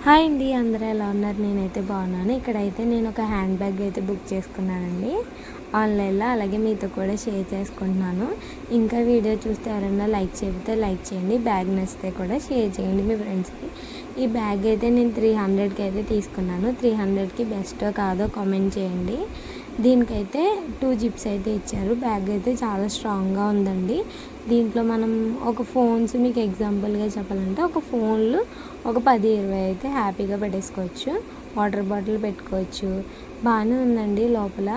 Hi అండి, అందరూ ఎలా ఉన్నారు? నేనైతే బాగున్నాను. ఇక్కడైతే నేను ఒక హ్యాండ్ బ్యాగ్ అయితే బుక్ చేసుకున్నానండి ఆన్లైన్లో. అలాగే మీతో కూడా షేర్ చేసుకుంటున్నాను. ఇంకా వీడియో చూస్తే ఎవరైనా లైక్ చెబితే లైక్ చేయండి, బ్యాగ్ నచ్చితే కూడా షేర్ చేయండి మీ ఫ్రెండ్స్కి. ఈ బ్యాగ్ అయితే నేను 300కి అయితే తీసుకున్నాను. 300కి బెస్టో కాదో కామెంట్ చేయండి. దీనికైతే 2 జిప్స్ అయితే ఇచ్చారు. బ్యాగ్ అయితే చాలా స్ట్రాంగ్గా ఉందండి. దీంట్లో మనం ఒక ఫోన్స్, మీకు ఎగ్జాంపుల్గా చెప్పాలంటే ఒక ఫోన్లు ఒక 10-20 అయితే హ్యాపీగా పెట్టేసుకోవచ్చు. వాటర్ బాటిల్ పెట్టుకోవచ్చు. బాగానే ఉందండి లోపల.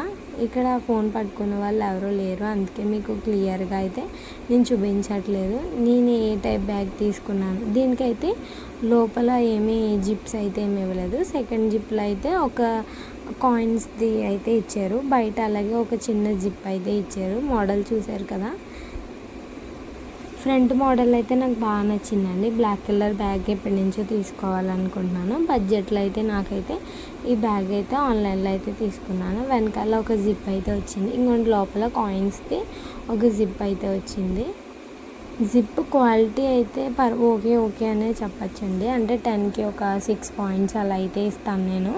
ఇక్కడ ఫోన్ పట్టుకునే వాళ్ళు ఎవరూ లేరు, అందుకే మీకు క్లియర్గా అయితే నేను చూపించట్లేదు నేను ఏ టైప్ బ్యాగ్ తీసుకున్నాను. దీనికైతే లోపల ఏమీ జిప్స్ అయితే ఏమి ఇవ్వలేదు. సెకండ్ జిప్లో అయితే ఒక కాయిన్స్ది అయితే ఇచ్చారు. బయట అలాగే ఒక చిన్న జిప్ అయితే ఇచ్చారు. మోడల్ చూశారు కదా, ఫ్రంట్ మోడల్ అయితే నాకు బాగా నచ్చిందండి. బ్లాక్ కలర్ బ్యాగ్ ఎప్పటి నుంచో తీసుకోవాలనుకుంటున్నాను. బడ్జెట్లో అయితే నాకైతే ఈ బ్యాగ్ అయితే ఆన్లైన్లో అయితే తీసుకున్నాను. వెనకాల ఒక జిప్ అయితే వచ్చింది, ఇంకొంటి లోపల కాయిన్స్ది ఒక జిప్ అయితే వచ్చింది. జిప్ క్వాలిటీ అయితే ఓకే అనే చెప్పచ్చండి. అంటే 10కి ఒక 6 పాయింట్స్ అలా అయితే ఇస్తాను నేను.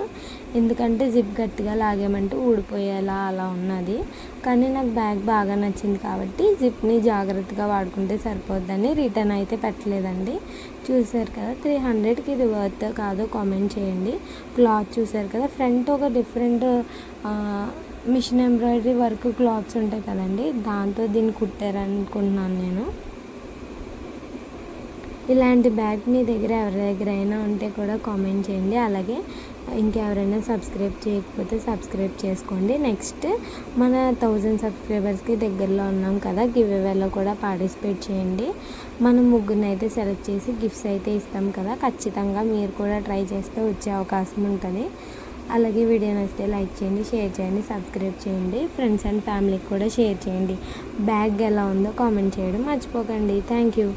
ఎందుకంటే జిప్ గట్టిగా లాగామంటే ఊడిపోయేలా అలా ఉన్నది. కానీ నాకు బ్యాగ్ బాగా నచ్చింది కాబట్టి జిప్ని జాగ్రత్తగా వాడుకుంటే సరిపోద్దని రిటర్న్ అయితే పెట్టలేదండి. చూసారు కదా, 300కి ఇది వర్త్ కాదో కామెంట్ చేయండి. క్లాత్ చూసారు కదా, ఫ్రంట్ ఒక different machine embroidery work clothes ఉంటాయి కదండి, దాంతో దీన్ని కుట్టారనుకుంటున్నాను నేను. ఇలాంటి బ్యాగ్ మీ దగ్గర ఎవరి దగ్గర అయినా ఉంటే కూడా కామెంట్ చేయండి. అలాగే ఇంకెవరైనా సబ్స్క్రైబ్ చేయకపోతే సబ్స్క్రైబ్ చేసుకోండి. నెక్స్ట్ మన 1000 సబ్స్క్రైబర్స్కి దగ్గరలో ఉన్నాం కదా, గివ్ అవేలో కూడా పార్టిసిపేట్ చేయండి. మనం ముగ్గురిని అయితే సెలెక్ట్ చేసి గిఫ్ట్స్ అయితే ఇస్తాం కదా, ఖచ్చితంగా మీరు కూడా ట్రై చేస్తే వచ్చే అవకాశం ఉంటుంది. అలాగే వీడియో నచ్చితే లైక్ చేయండి, షేర్ చేయండి, సబ్స్క్రైబ్ చేయండి. ఫ్రెండ్స్ అండ్ ఫ్యామిలీకి కూడా షేర్ చేయండి. బ్యాగ్ ఎలా ఉందో కామెంట్ చేయడం మర్చిపోకండి. Thank you.